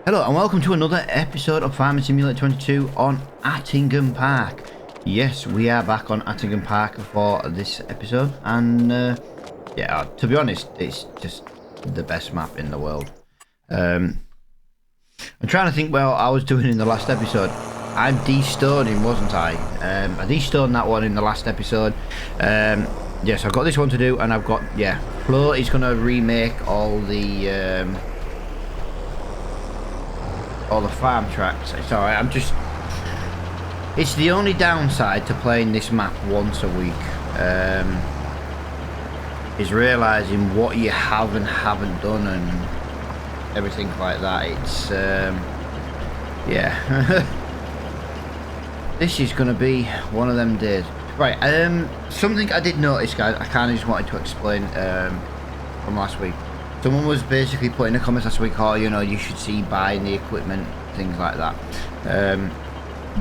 Hello and welcome to another episode of Farming Simulator 22 on Attingham Park. Yes, we are back on Attingham Park for this episode, and yeah, to be honest, it's just the best map in the world. I'm trying to think what I was doing in the last episode. I'm de-stoning, wasn't I? I de-stoned that one in the last episode. Yes, I've got this one to do, and I've got, yeah, Flo is going to remake all the farm tracks. It's alright, it's the only downside to playing this map once a week, is realising what you have and haven't done and everything like that. It's yeah. This is gonna be one of them days. Right, something I did notice, guys, I kinda just wanted to explain from last week. Someone was basically putting in the comments last week, oh, you know, you should see buying the equipment, things like that.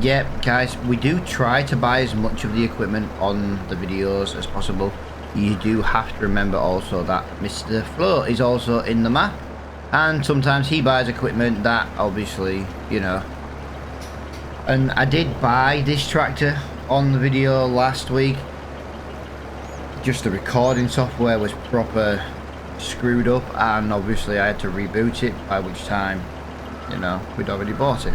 Yeah, guys, we do try to buy as much of the equipment on the videos as possible. You do have to remember also that Mr. Flo is also in the map, and sometimes he buys equipment that obviously, you know. And I did buy this tractor on the video last week. Just the recording software was proper screwed up, and obviously I had to reboot it, by which time, you know, we'd already bought it.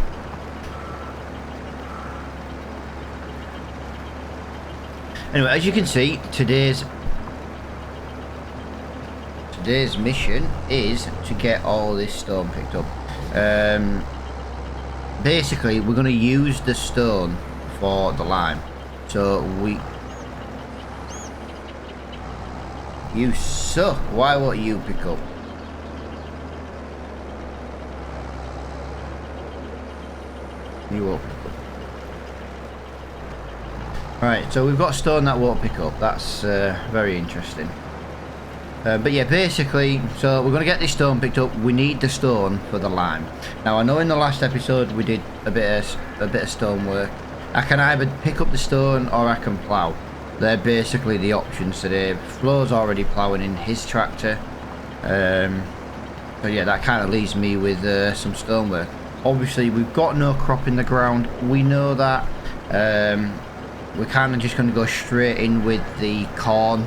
Anyway, as you can see, today's mission is to get all this stone picked up. Basically, we're going to use the stone for the lime. So you suck. Why won't you pick up? You won't pick up. Right, so we've got stone that won't pick up. That's very interesting. But yeah, basically, so we're going to get this stone picked up. We need the stone for the lime. Now, I know in the last episode we did a bit of stone work. I can either pick up the stone or I can plough. They're basically the options today. Flo's already ploughing in his tractor. So yeah, that kind of leaves me with some stonework. Obviously, we've got no crop in the ground. We know that. We're kind of just going to go straight in with the corn.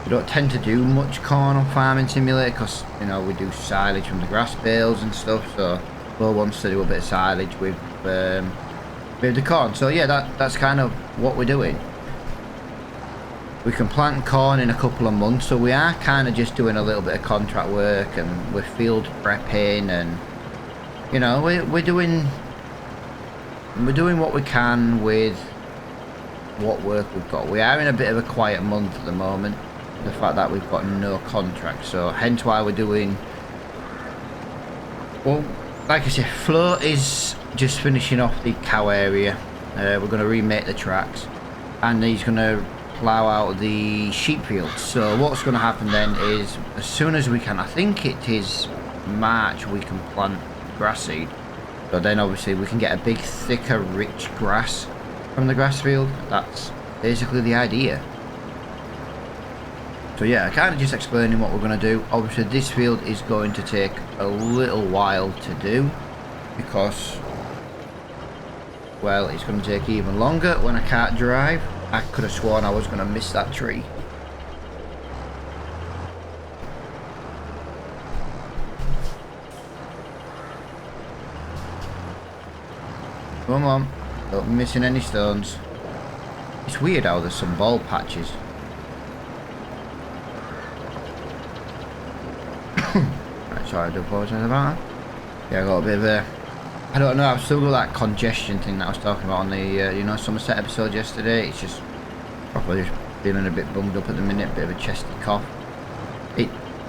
We don't tend to do much corn on Farming Simulator because, you know, we do silage from the grass bales and stuff. So Flo wants to do a bit of silage with the corn. So yeah, that's kind of what we're doing. We can plant corn in a couple of months, so we are kind of just doing a little bit of contract work, and we're field prepping, and you know, we're doing what we can with what work we've got. We are in a bit of a quiet month at the moment, the fact that we've got no contract, so hence why we're doing, well, like I said, Flo is just finishing off the cow area. We're going to remake the tracks, and he's going to plough out the sheep fields. So what's going to happen then is, as soon as we can, I think it is March, we can plant grass seed. So then obviously we can get a big, thicker, rich grass from the grass field. That's basically the idea. So yeah, kind of just explaining what we're going to do. Obviously this field is going to take a little while to do, because, well, it's going to take even longer when I can't drive. I could have sworn I was going to miss that tree. Come on, don't be missing any stones. It's weird how there's some bald patches. Right, sorry, I do apologise about that. Yeah, I got a bit of a, I don't know, I've still got that congestion thing that I was talking about on the, you know, Somerset episode yesterday. It's just probably just feeling a bit bunged up at the minute, bit of a chesty cough.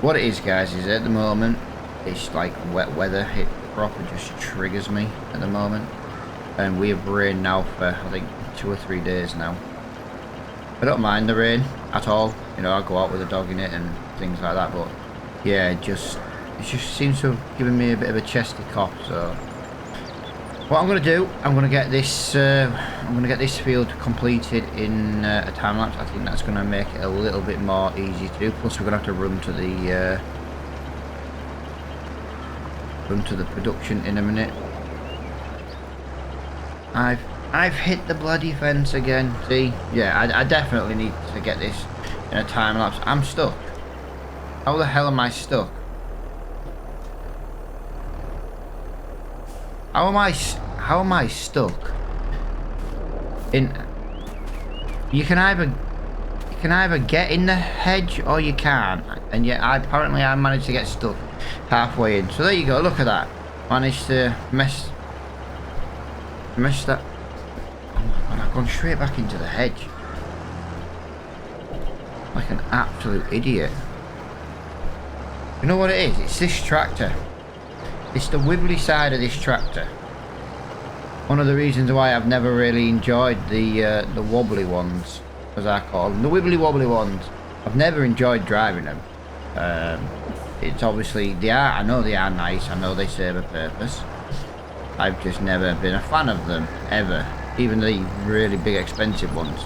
What it is, guys, is at the moment, it's like wet weather. It proper just triggers me at the moment. And we have rain now for, I think, 2 or 3 days now. I don't mind the rain at all. You know, I go out with a dog in it and things like that, but yeah, it just seems to have given me a bit of a chesty cough. So what I'm going to do, I'm going to get this field completed in a time lapse. I think that's going to make it a little bit more easy to do. Plus, we're going to have to run to the run to the production in a minute. I've hit the bloody fence again. See? Yeah, I definitely need to get this in a time lapse. I'm stuck. How the hell am I stuck? How am I stuck? You can either get in the hedge or you can't, and yet apparently I managed to get stuck halfway in. So there you go. Look at that. Managed to mess that. Oh my god! I've gone straight back into the hedge like an absolute idiot. You know what it is? It's this tractor. It's the wibbly side of this tractor. One of the reasons why I've never really enjoyed the wobbly ones, as I call them, the wibbly wobbly ones. I've never enjoyed driving them. It's obviously I know they are nice. I know they serve a purpose. I've just never been a fan of them ever, even the really big expensive ones.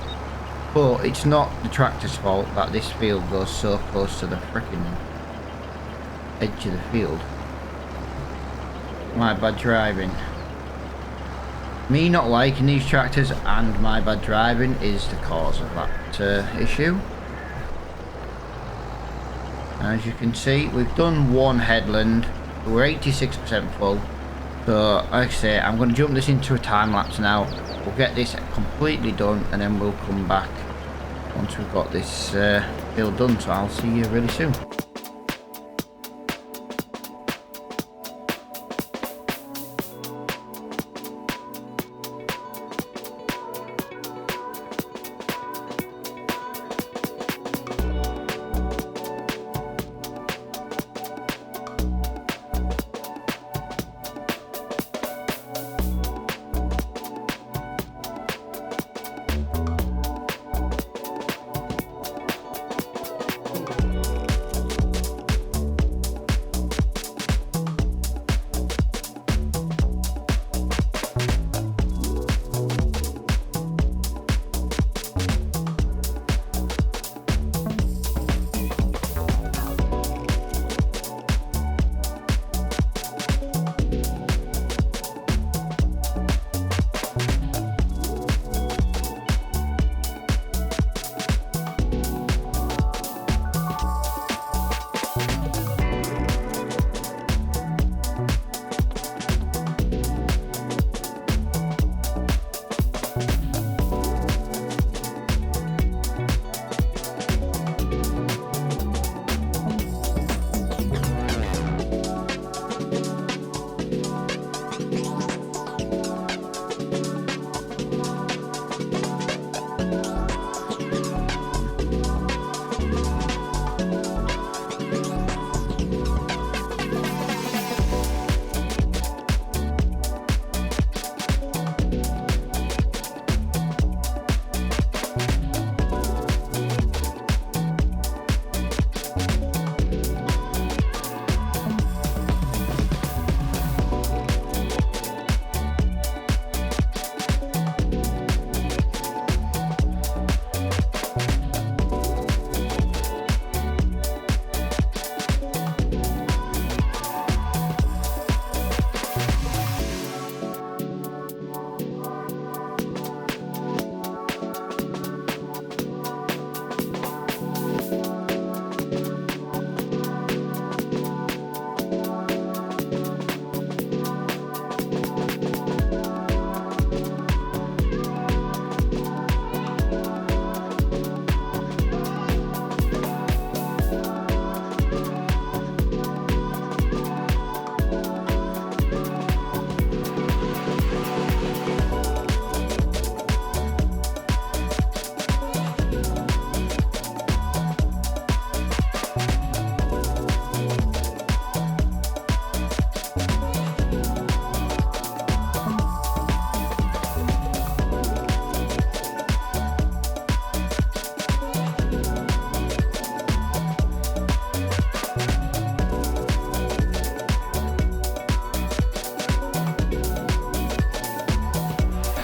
But it's not the tractor's fault that this field goes so close to the frickin' edge of the field. My bad driving. Me not liking these tractors and my bad driving is the cause of that issue. As you can see, we've done one headland. We're 86% full. So, like I say, I'm going to jump this into a time lapse now. We'll get this completely done and then we'll come back once we've got this field done. So I'll see you really soon.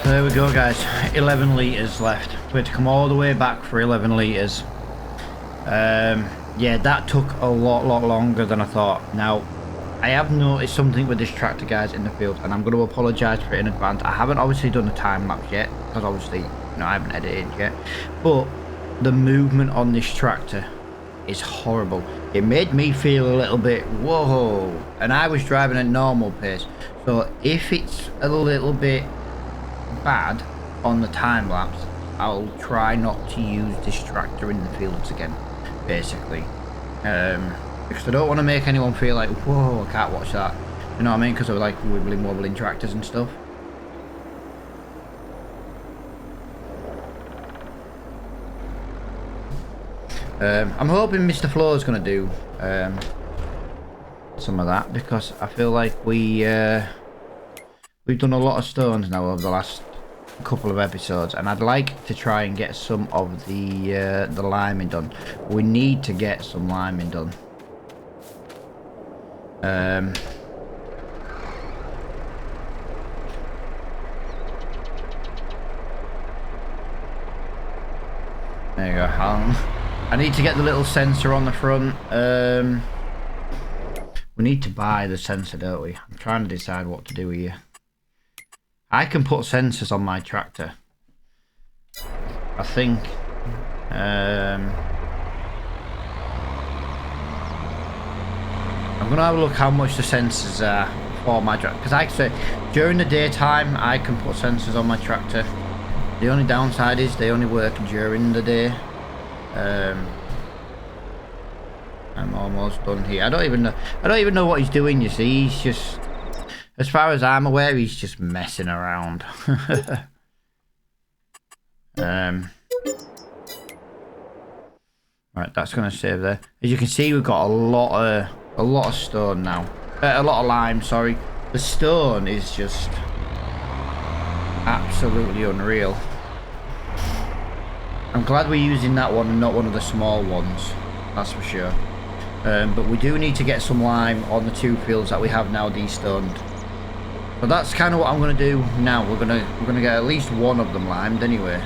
There we go, guys. 11 litres left. We had to come all the way back for 11 litres. Yeah, that took a lot longer than I thought. Now, I have noticed something with this tractor, guys, in the field, and I'm going to apologise for it in advance. I haven't obviously done a time lapse yet, because obviously, you know, I haven't edited yet. But the movement on this tractor is horrible. It made me feel a little bit, whoa, and I was driving at normal pace. So if it's a little bit bad on the time lapse, I'll try not to use this tractor in the fields again, basically. Because I don't want to make anyone feel like, whoa, I can't watch that. You know what I mean? Because of like wibbling wobbling tractors and stuff. I'm hoping Mr. Flow is going to do some of that, because I feel like we've done a lot of stones now over the last couple of episodes, and I'd like to try and get some of the liming done. We need to get some liming done. There you go. I need to get the little sensor on the front. We need to buy the sensor, don't we? I'm trying to decide what to do here. I can put sensors on my tractor, I think. I'm gonna have a look how much the sensors are for my tractor, because like I say, during the daytime I can put sensors on my tractor. The only downside is they only work during the day. I'm almost done here. I don't even know what he's doing, you see. He's just, as far as I'm aware, he's just messing around. Right, that's gonna save there. As you can see, we've got a lot of stone now. A lot of lime, sorry. The stone is just absolutely unreal. I'm glad we're using that one and not one of the small ones, that's for sure. But we do need to get some lime on the two fields that we have now destoned. So that's kind of what I'm going to do now. We're gonna get at least one of them limed anyway.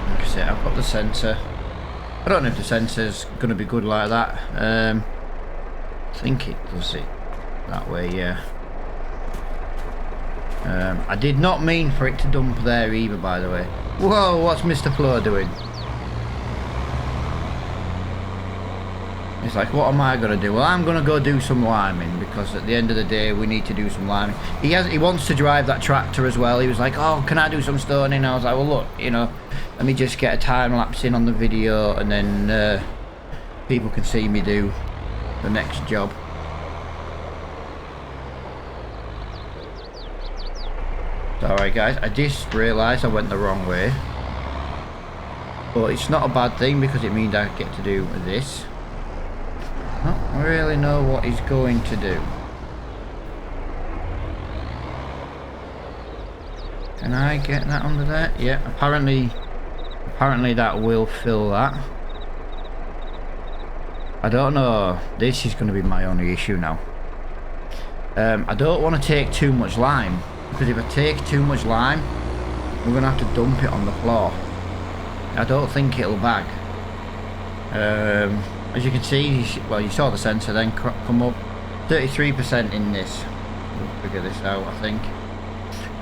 Like I said, I've got the sensor. I don't know if the sensor's going to be good like that. I think it does it that way, yeah. I did not mean for it to dump there either, by the way. Whoa, what's Mr. Flow doing? It's like, what am I going to do? Well, I'm going to go do some liming, because at the end of the day, we need to do some liming. He wants to drive that tractor as well. He was like, oh, can I do some stoning? I was like, well, look, you know, let me just get a time lapse in on the video, and then people can see me do the next job. Alright guys, I just realised I went the wrong way. But it's not a bad thing, because it means I get to do this. I don't really know what he's going to do. Can I get that under there? Yeah, apparently that will fill that. I don't know. This is going to be my only issue now. I don't want to take too much lime, because if I take too much lime, we're going to have to dump it on the floor. I don't think it'll bag. As you can see, well, you saw the sensor then come up. 33% in this. We'll figure this out, I think.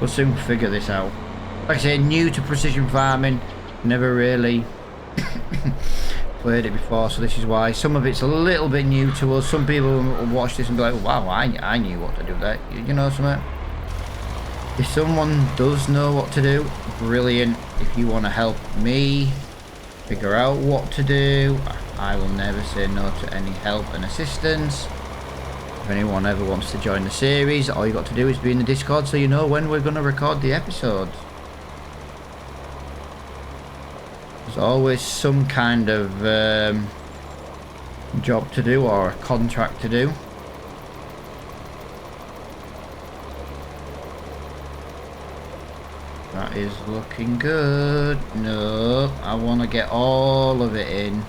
We'll soon figure this out. Like I say, new to precision farming. Never really played it before, so this is why. Some of it's a little bit new to us. Some people will watch this and be like, wow, I knew what to do there. You know something? If someone does know what to do, brilliant. If you want to help me figure out what to do, I will never say no to any help and assistance. If anyone ever wants to join the series, all you got to do is be in the Discord so you know when we're going to record the episodes. There's always some kind of job to do or a contract to do. That is looking good. No, I want to get all of it in.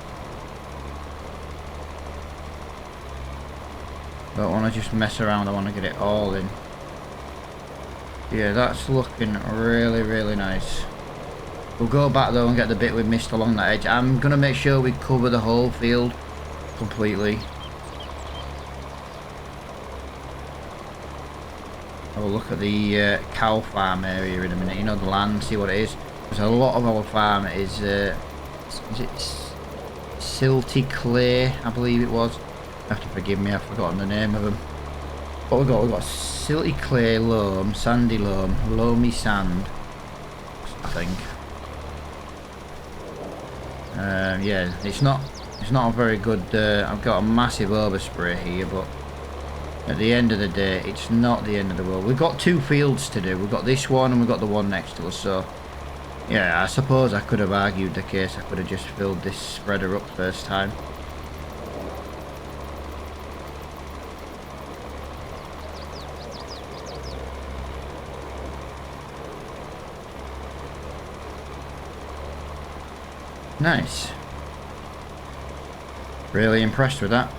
Don't want to just mess around, I want to get it all in. Yeah, that's looking really, really nice. We'll go back though and get the bit we missed along that edge. I'm going to make sure we cover the whole field completely. Have a look at the cow farm area in a minute. You know, the land, see what it is. Because a lot of our farm is it silty clay, I believe it was. You have to forgive me, I've forgotten the name of them. What we got? We've got silty clay, loam, sandy loam, loamy sand, I think. Yeah, it's not a very good. I've got a massive overspray here, but at the end of the day, it's not the end of the world. We've got 2 fields to do. We've got this one and we've got the one next to us. So yeah, I suppose I could have argued the case. I could have just filled this spreader up first time. Nice. Really impressed with that.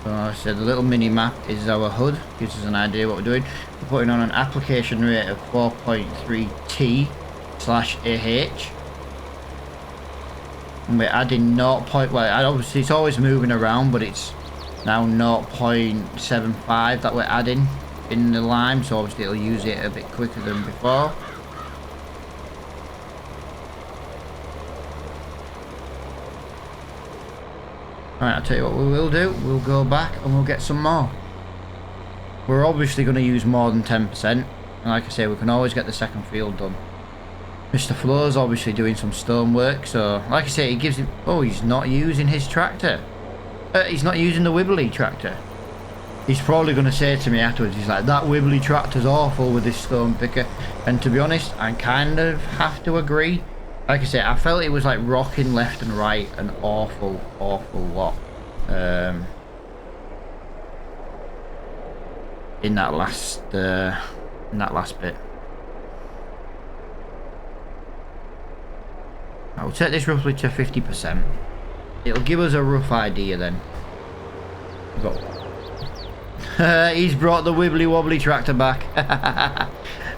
So like I said, the little mini map is our HUD, gives us an idea what we're doing. We're putting on an application rate of 4.3T/AH. And we're adding 0. Well, obviously it's always moving around, but it's now 0.75 that we're adding in the lime, so obviously it'll use it a bit quicker than before. Alright, I'll tell you what we will do. We'll go back and we'll get some more. We're obviously going to use more than 10%. And like I say, we can always get the second field done. Mr. Flo's obviously doing some stonework. So, like I say, he gives him... Oh, he's not using his tractor. He's not using the Wibbly tractor. He's probably going to say to me afterwards, he's like, that Wibbly tractor's awful with this stone picker. And to be honest, I kind of have to agree. Like I say, I felt it was like rocking left and right an awful lot in that last bit. I'll take this roughly to 50%. It'll give us a rough idea then. He's brought the wibbly wobbly tractor back.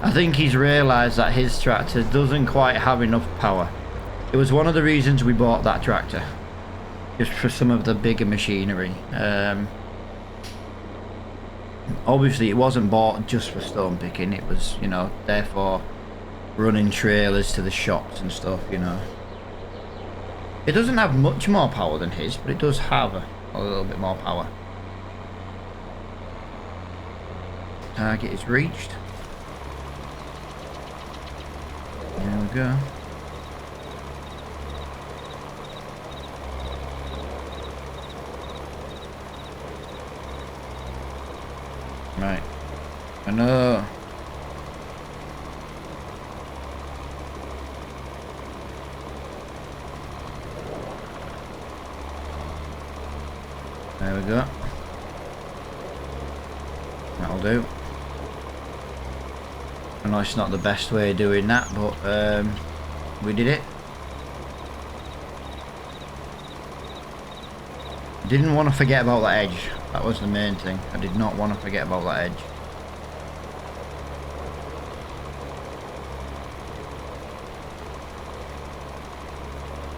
I think he's realised that his tractor doesn't quite have enough power. It was one of the reasons we bought that tractor, just for some of the bigger machinery. Obviously it wasn't bought just for stone picking, it was, you know, therefore running trailers to the shops and stuff, you know. It doesn't have much more power than his, but it does have a little bit more power. Target is reached. There we go. Right. I know. There we go. That'll do. I know it's not the best way of doing that, but we did it. Didn't want to forget about that edge. That was the main thing. I did not want to forget about that edge.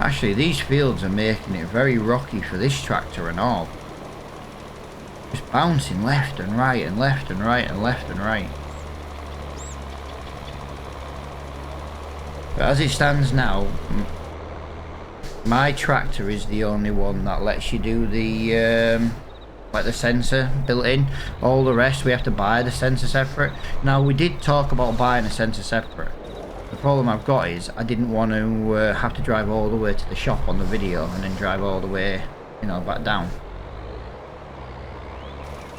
Actually, these fields are making it very rocky for this tractor and all. Just bouncing left and right and left and right and left and right. But as it stands now, my tractor is the only one that lets you do the like the sensor built in. All the rest we have to buy the sensor separate. Now we did talk about buying a sensor separate. The problem I've got is I didn't want to have to drive all the way to the shop on the video and then drive all the way, you know, back down.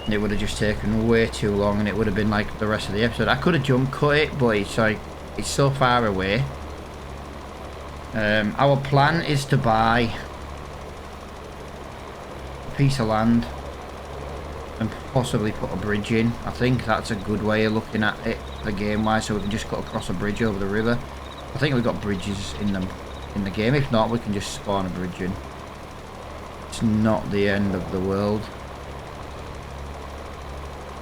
It would have just taken way too long and it would have been like the rest of the episode. I could have jump cut it, but it's like it's so far away. Our plan is to buy a piece of land and possibly put a bridge in. I think that's a good way of looking at it, the game wise, so we can just go across a bridge over the river. I think we've got bridges in the game. If not, we can just spawn a bridge in. It's not the end of the world.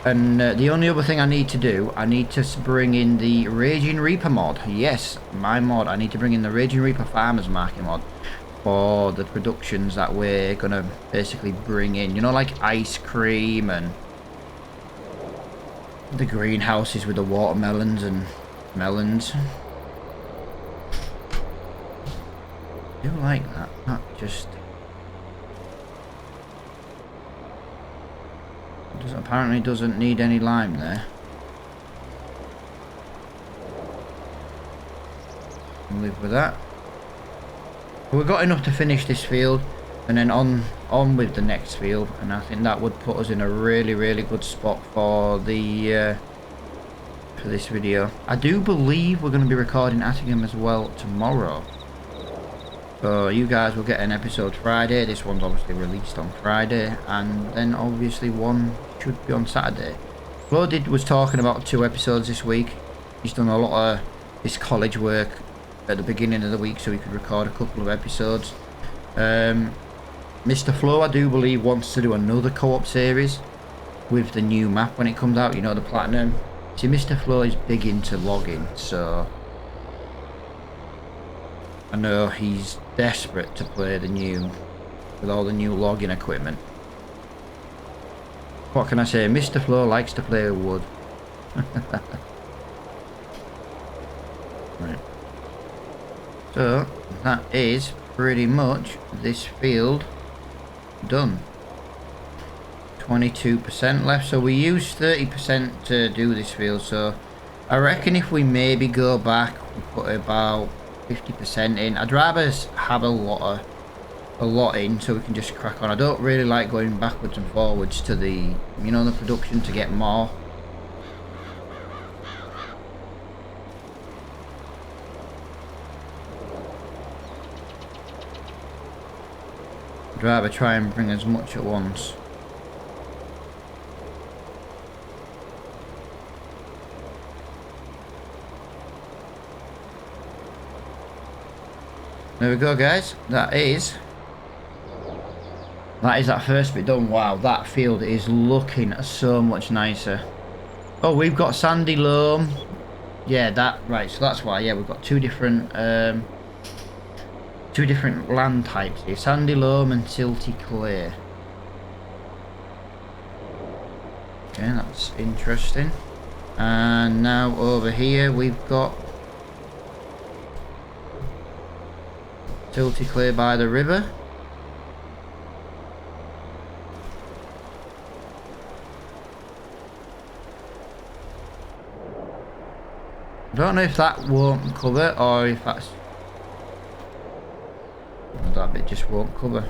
And the only other thing I need to do, I need to bring in the Raging Reaper mod. Yes, my mod. I need to bring in the Raging Reaper Farmers Market mod for the productions that we're going to basically bring in. You know, like ice cream and the greenhouses with the watermelons and melons. I do like that. That just... apparently doesn't need any lime there. I'll live with that. We've got enough to finish this field and then on with the next field, and I think that would put us in a really good spot for the for this video. I do believe we're going to be recording Attingham as well tomorrow, so you guys will get an episode Friday. This one's obviously released on Friday, and then obviously one should be on Saturday. Flo was talking about 2 episodes this week. He's done a lot of his college work at the beginning of the week so he could record a couple of episodes. Mr. Flo, I do believe, wants to do another co-op series with the new map when it comes out, you know, the Platinum. See, Mr. Flo is big into logging, so I know he's desperate to play the new, with all the new logging equipment. What can I say? Mr. Flo likes to play with wood. Right. So, that is pretty much this field done. 22% left, so we used 30% to do this field, so I reckon if we maybe go back, we put about 50% in. I'd rather have a lot in so we can just crack on. I don't really like going backwards and forwards to the, you know, the production to get more. I'd rather try and bring as much at once. There we go, guys. That is that first bit done. Wow, that field is looking so much nicer. Oh, we've got sandy loam. Yeah, that right. So that's why. Yeah, we've got two different land types here: sandy loam and silty clay. Okay, that's interesting. And now over here we've got silty clay by the river. I don't know if that won't cover or if that's... that bit just won't cover.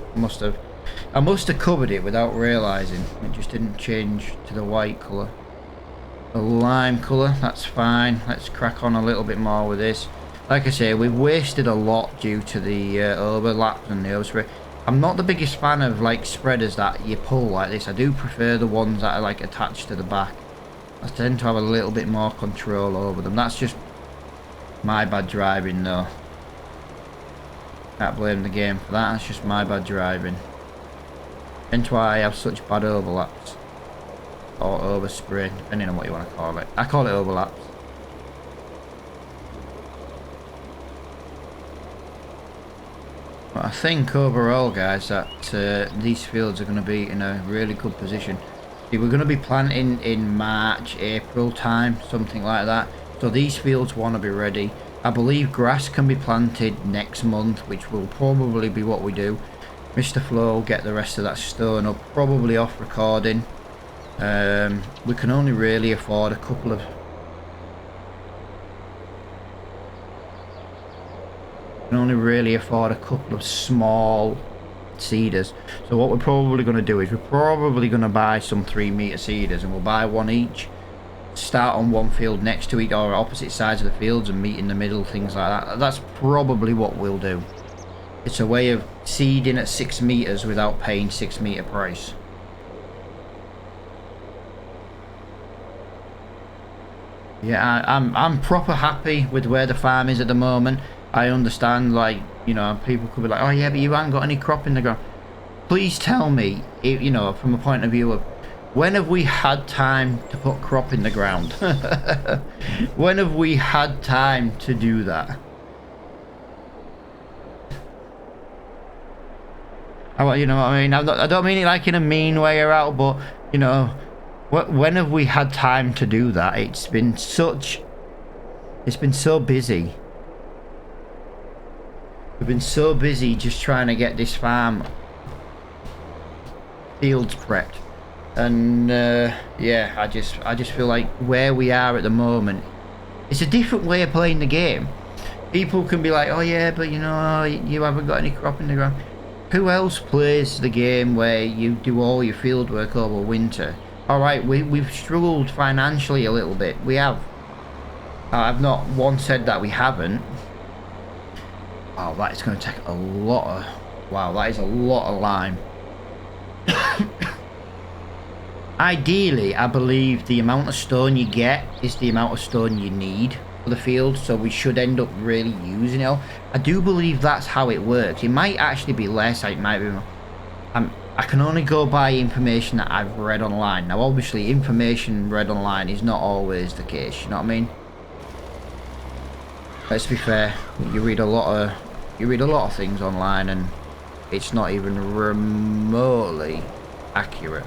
I must have covered it without realising. It just didn't change to the white colour. The lime colour, that's fine. Let's crack on a little bit more with this. Like I say, we've wasted a lot due to the overlaps and the overspray. I'm not the biggest fan of like spreaders that you pull like this. I do prefer the ones that are like attached to the back. I tend to have a little bit more control over them. That's just my bad driving though. Can't blame the game for that. That's just my bad driving. Hence why I have such bad overlaps. Or overspray, depending on what you want to call it. I call it overlaps. But I think overall, guys, that these fields are going to be in a really good position. See, we're going to be planting in March, April time, something like that. So these fields want to be ready. I believe grass can be planted next month, which will probably be what we do. Mr. Flo will get the rest of that stone up, probably off recording. We can only really afford a couple of... small seeders. So what we're probably going to do is we're probably going to buy some 3-meter seeders, and we'll buy one each. Start on one field next to each or opposite sides of the fields and meet in the middle, things like that. That's probably what we'll do. It's a way of seeding at 6 meters without paying 6-meter price. Yeah, I'm proper happy with where the farm is at the moment. I understand, like, you know, people could be like, oh yeah, but you haven't got any crop in the ground. Please tell me, you know, from a point of view of When have we had time to put crop in the ground? When have we had time to do that? You know what I mean? I don't mean it like in a mean way or out, but, you know, when have we had time to do that? It's been so busy. We've been so busy just trying to get this farm fields prepped. And yeah, I just feel like where we are at the moment, it's a different way of playing the game. People can be like, oh yeah, but you know, you haven't got any crop in the ground. Who else plays the game where you do all your field work over winter? Alright, we've struggled financially a little bit. We have. I've not once said that we haven't. Oh, that is going to take a lot of... Wow, that is a lot of lime. Ideally, I believe the amount of stone you get is the amount of stone you need for the field, so we should end up really using it. I do believe that's how it works. It might actually be less, it might be... I can only go by information that I've read online. Now, obviously, information read online is not always the case, you know what I mean? Let's be fair, you read a lot of things online and it's not even remotely accurate.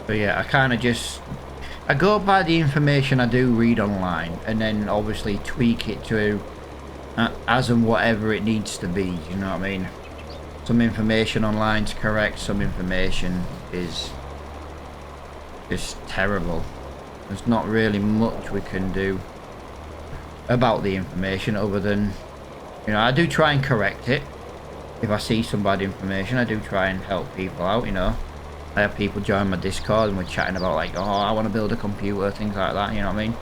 But yeah, I go by the information I do read online and then obviously tweak it to as and whatever it needs to be, you know what I mean? Some information online is correct, some information is just terrible. There's not really much we can do about the information other than, you know, I do try and correct it. If I see some bad information, I do try and help people out, you know. I have people join my Discord and we're chatting about like, oh, I want to build a computer, things like that, you know what I mean?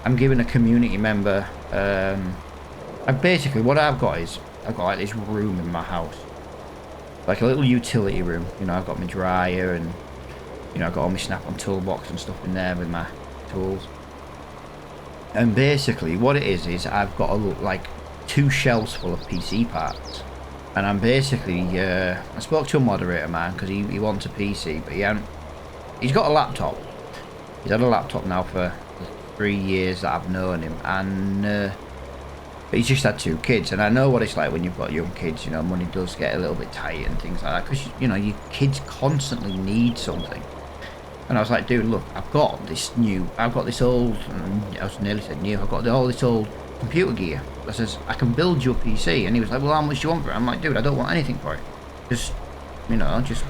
I'm giving a community member, and basically what I've got is, I've got like this room in my house. Like a little utility room, you know, I've got my dryer and, you know, I've got all my snap-on toolbox and stuff in there with my tools. And basically what it is I've got like 2 shelves full of PC parts. And I'm basically, I spoke to a moderator man because he wants a PC, but he's got a laptop. He's had a laptop now for 3 years that I've known him, and but he's just had 2 kids, and I know what it's like when you've got young kids, you know, money does get a little bit tight and things like that, because, you know, your kids constantly need something. And I was like, dude, look, I've got this old, I was nearly said new, I've got all this old computer gear. I says, I can build your PC. And he was like, well, how much do you want for it? I'm like, dude, I don't want anything for it. Just, you know, just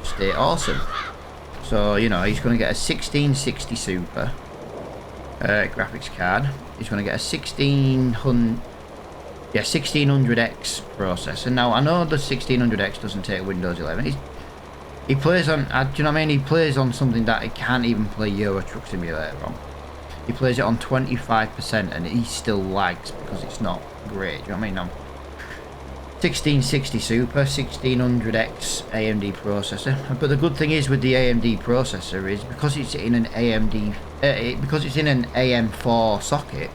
stay awesome. So, you know, he's going to get a 1660 Super graphics card. He's going to get a 1600X processor. Now, I know the 1600X doesn't take Windows 11. He plays on, do you know what I mean? He plays on something that he can't even play Euro Truck Simulator on. He plays it on 25% and he still lags because it's not great. Do you know what I mean? 1660 Super, 1600X AMD processor. But the good thing is with the AMD processor is because it's in an because it's in an AM4 socket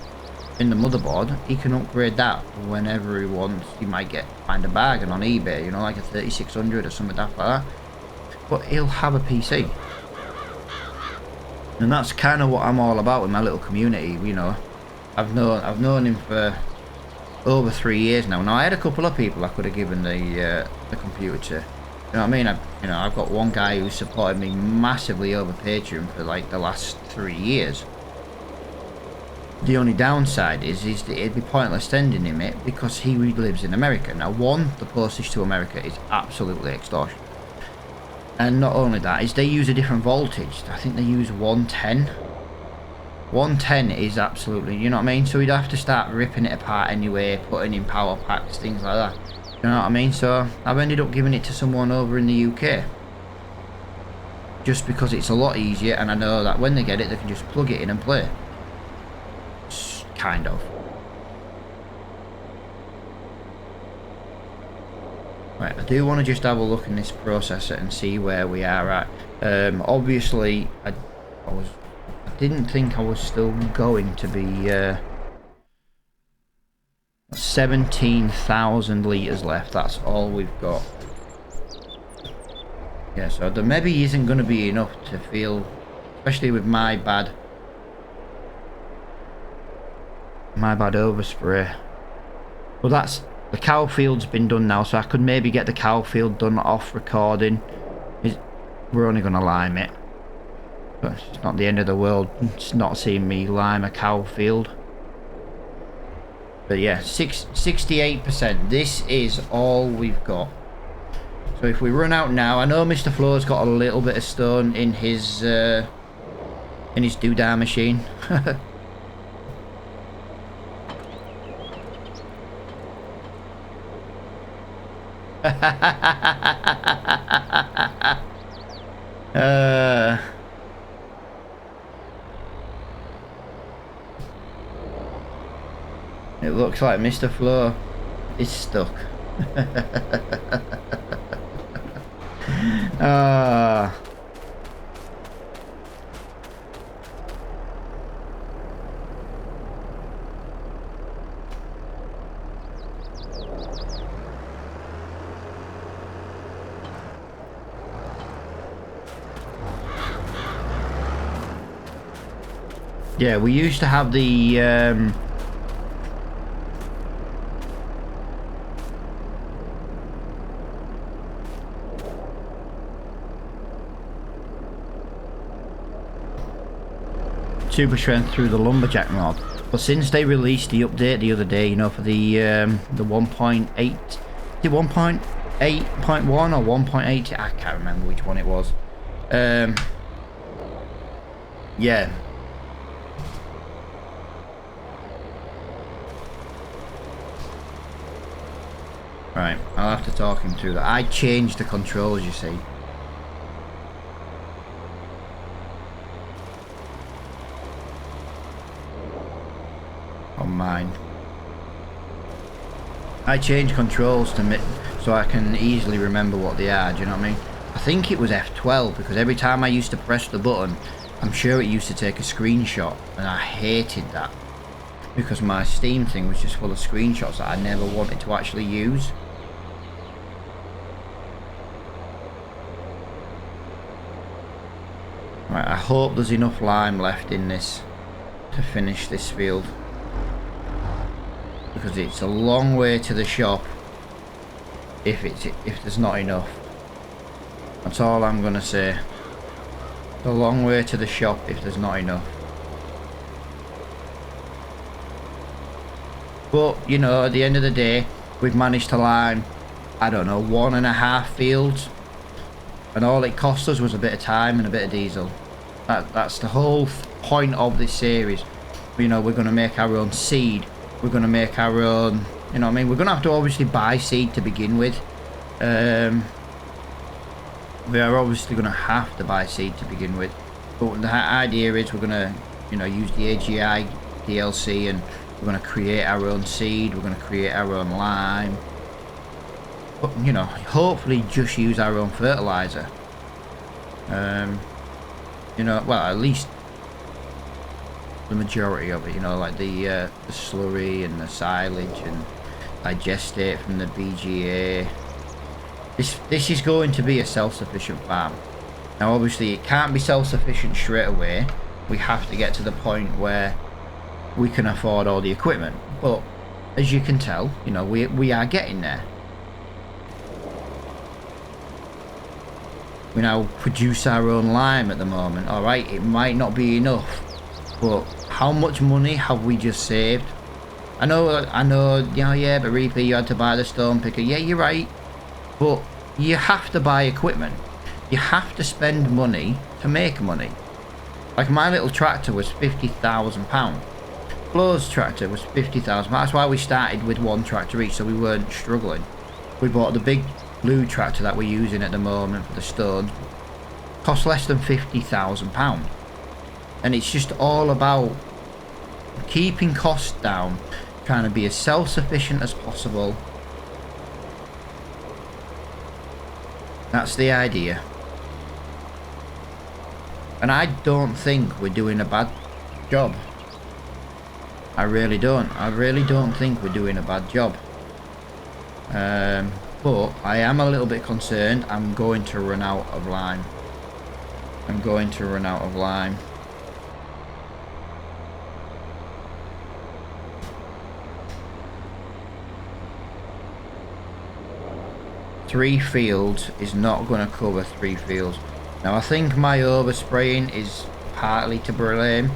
in the motherboard, he can upgrade that whenever he wants. He might find a bargain on eBay, you know, like a 3600 or something like that. But he'll have a PC. And that's kind of what I'm all about with my little community, you know. I've known him for over 3 years now. Now I had a couple of people I could have given the computer to. You know what I mean? I've got one guy who supported me massively over Patreon for like the last 3 years. The only downside is that it'd be pointless sending him it because he lives in America. Now, the postage to America is absolutely extortionate. And not only that, is they use a different voltage. I think they use 110. 110 is absolutely, you know what I mean? So we'd have to start ripping it apart anyway, putting in power packs, things like that. You know what I mean? So I've ended up giving it to someone over in the UK. Just because it's a lot easier, and I know that when they get it, they can just plug it in and play. Kind of. Right, I do want to just have a look in this processor and see where we are at. Obviously, I didn't think I was still going to be 17,000 litres left. That's all we've got. Yeah, so there maybe isn't going to be enough to feel, especially with my bad overspray. Well, that's the cow field's been done now, so I could maybe get the cow field done off recording. We're only going to lime it, but it's not the end of the world. It's not seeing me lime a cow field. But yeah, 68%. This is all we've got. So if we run out now, I know Mr. Flo's got a little bit of stone in his doodah machine. It looks like Mr. Flo is stuck. Yeah, we used to have the super strength through the lumberjack mod, but since they released the update the other day, you know, for the 1.8, the 1.8.1 or 1.8, I can't remember which one it was. Yeah. Right, I'll have to talk him through that. I changed the controls, you see. On mine. I changed controls to so I can easily remember what they are, do you know what I mean? I think it was F12, because every time I used to press the button, I'm sure it used to take a screenshot, and I hated that. Because my Steam thing was just full of screenshots that I never wanted to actually use. Right, I hope there's enough lime left in this to finish this field, because it's a long way to the shop if there's not enough. That's all I'm gonna say. It's a long way to the shop if there's not enough. But you know, at the end of the day, we've managed to lime, I don't know, 1.5 fields, and all it cost us was a bit of time and a bit of diesel. That's the whole point of this series. You know, we're going to make our own seed. We're going to make our own, you know what I mean? We're going to have to obviously buy seed to begin with. We are obviously going to have to buy seed to begin with. But the idea is we're going to, you know, use the AGI DLC, and we're going to create our own seed. We're going to create our own lime. But, you know, hopefully just use our own fertilizer. You know, well, at least the majority of it, you know, like the slurry and the silage and digestate from the BGA. This is going to be a self-sufficient farm. Now, obviously, it can't be self-sufficient straight away. We have to get to the point where we can afford all the equipment. But as you can tell, you know, we are getting there. We now produce our own lime at the moment. Alright, it might not be enough, but how much money have we just saved? I know, you know, yeah, but Reaper, you had to buy the stone picker. Yeah, you're right, but you have to buy equipment. You have to spend money to make money. Like, my little tractor was £50,000. Flo's tractor was £50,000. That's why we started with one tractor each, so we weren't struggling. We bought the big blue tractor that we're using at the moment for the stone. Cost less than £50,000. And it's just all about keeping costs down, trying to be as self-sufficient as possible, That's the idea. And I don't think we're doing a bad job. I really don't. I really don't think we're doing a bad job. But I am a little bit concerned. I'm going to run out of lime. I'm going to run out of lime. Three fields is not going to cover 3 fields. Now I think my overspraying is partly to blame.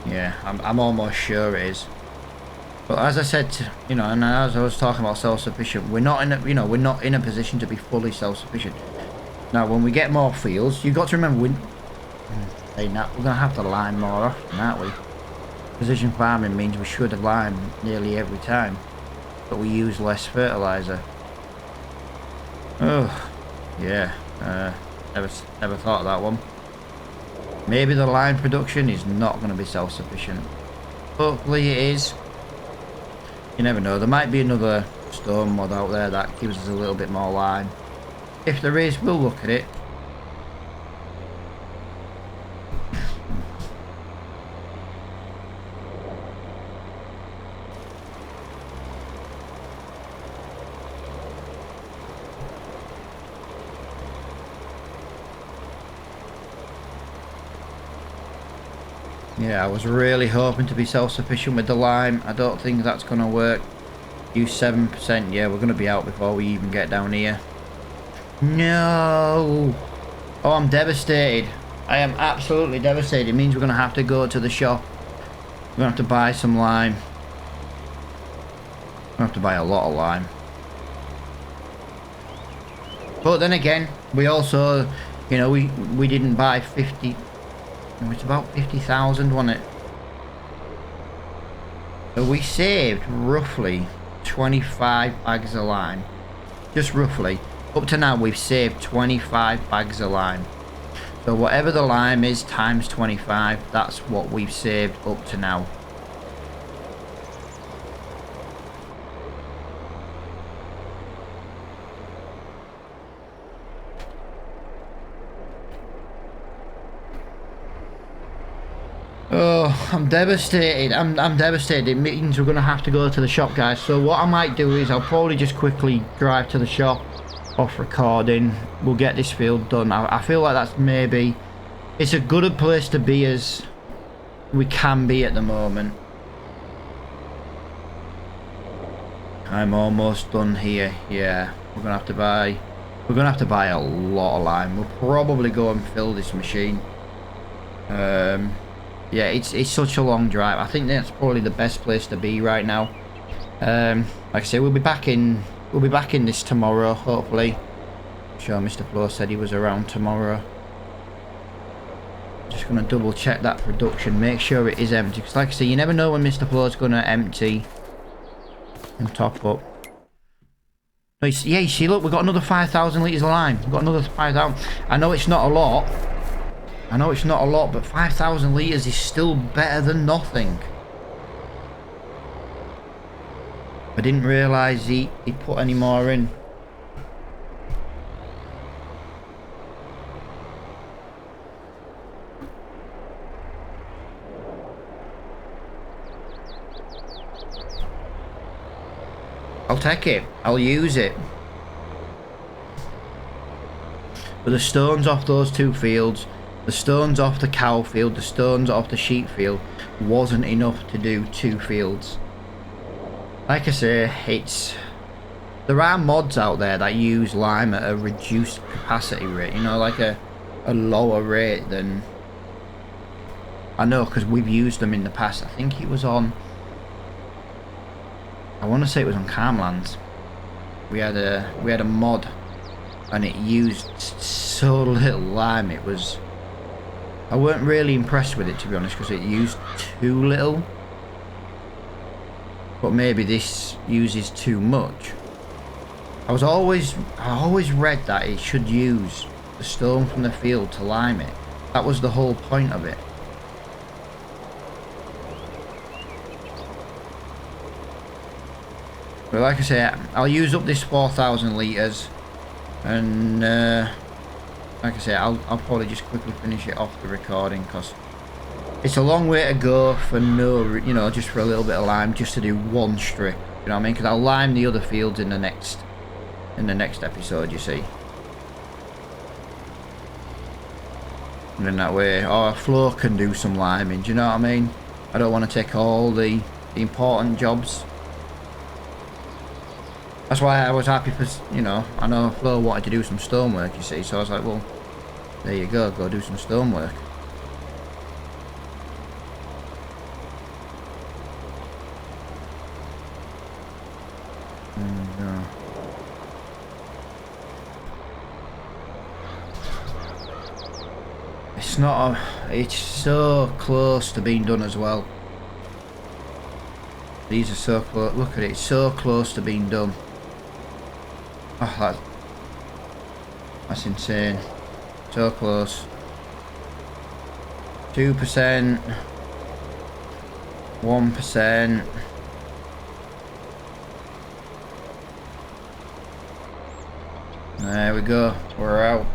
Yeah, I'm almost sure it is. But as I said, you know, and as I was talking about self-sufficient, we're not in a, you know, we're not in a position to be fully self-sufficient. Now, when we get more fields, you've got to remember, we're gonna have to lime more often, aren't we? Precision farming means we should lime nearly every time, but we use less fertilizer. Oh, yeah. Never thought of that one. Maybe the lime production is not going to be self-sufficient. Hopefully it is. You never know. There might be another stone mod out there that gives us a little bit more lime. If there is, we'll look at it. Yeah, I was really hoping to be self-sufficient with the lime. I don't think that's going to work. Use 7%. Yeah, we're going to be out before we even get down here. No! Oh, I'm devastated. I am absolutely devastated. It means we're going to have to go to the shop. We're going to have to buy some lime. We're going to have to buy a lot of lime. But then again, we also, you know, we didn't buy 50... It's about 50,000, wasn't it? So we saved roughly 25 bags of lime. Just roughly. Up to now, we've saved 25 bags of lime. So whatever the lime is times 25, that's what we've saved up to now. Oh, I'm devastated. I'm devastated. It means we're going to have to go to the shop, guys. So what I might do is I'll probably just quickly drive to the shop, off recording. We'll get this field done. I feel like that's maybe... It's a good place to be as we can be at the moment. I'm almost done here. Yeah, we're going to have to buy... We're going to have to buy a lot of lime. We'll probably go and fill this machine. Yeah, it's such a long drive. I think that's probably the best place to be right now. Like I say, we'll be back in this tomorrow, hopefully. I'm sure Mr. Flo said he was around tomorrow. Just gonna double check that production, make sure it is empty. Because like I say, you never know when Mr. Flo's gonna empty and top up. But yeah, you see, look, we've got another 5,000 litres of lime. We've got another 5,000. I know it's not a lot. I know it's not a lot, but 5,000 litres is still better than nothing. I didn't realise he put any more in. I'll take it. I'll use it. But the stones off those 2 fields, the stones off the cow field, the stones off the sheep field wasn't enough to do 2 fields. Like I say, there are mods out there that use lime at a reduced capacity rate, you know, like a lower rate than... I know, because we've used them in the past. I think it was on... I want to say it was on Calmlands. We had a mod and it used so little lime, it was... I weren't really impressed with it, to be honest, because it used too little. But maybe this uses too much. I always read that it should use the stone from the field to lime it. That was the whole point of it. But like I say, I'll use up this 4,000 litres. And like I say, I'll probably just quickly finish it off the recording because it's a long way to go for no, you know, just for a little bit of lime, just to do one strip. You know what I mean? Because I'll lime the other fields in the next episode, you see. And then that way, Flo can do some liming. Do you know what I mean? I don't want to take all the important jobs. That's why I was happy for, you know, I know Flo wanted to do some stonework, you see. So I was like, well, there you go do some stonework. It's not it's so close to being done as well. These are so close. Look at it, it's so close to being done. Oh, that's insane. So close. 2%. 1%. There we go. We're out.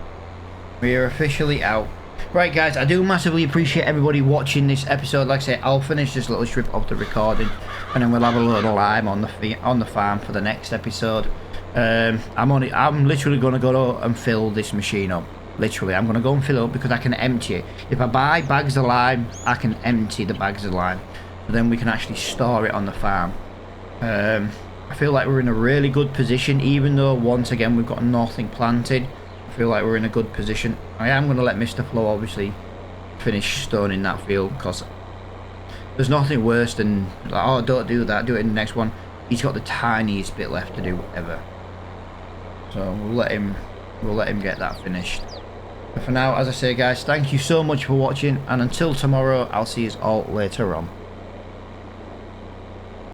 We are officially out. Right, guys, I do massively appreciate everybody watching this episode. Like I say, I'll finish this little strip of the recording, and then we'll have a load of lime on the farm for the next episode. I'm literally going to go and fill this machine up. Literally, I'm going to go and fill it up because I can empty it. If I buy bags of lime, I can empty the bags of lime. So then we can actually store it on the farm. I feel like we're in a really good position, even though once again we've got nothing planted. I feel like we're in a good position. I am going to let Mr. Flo obviously finish stoning that field because there's nothing worse than like, oh, don't do that, do it in the next one. He's got the tiniest bit left to do ever. So we'll let him get that finished. But for now, as I say, guys, thank you so much for watching, and until tomorrow, I'll see you all later on.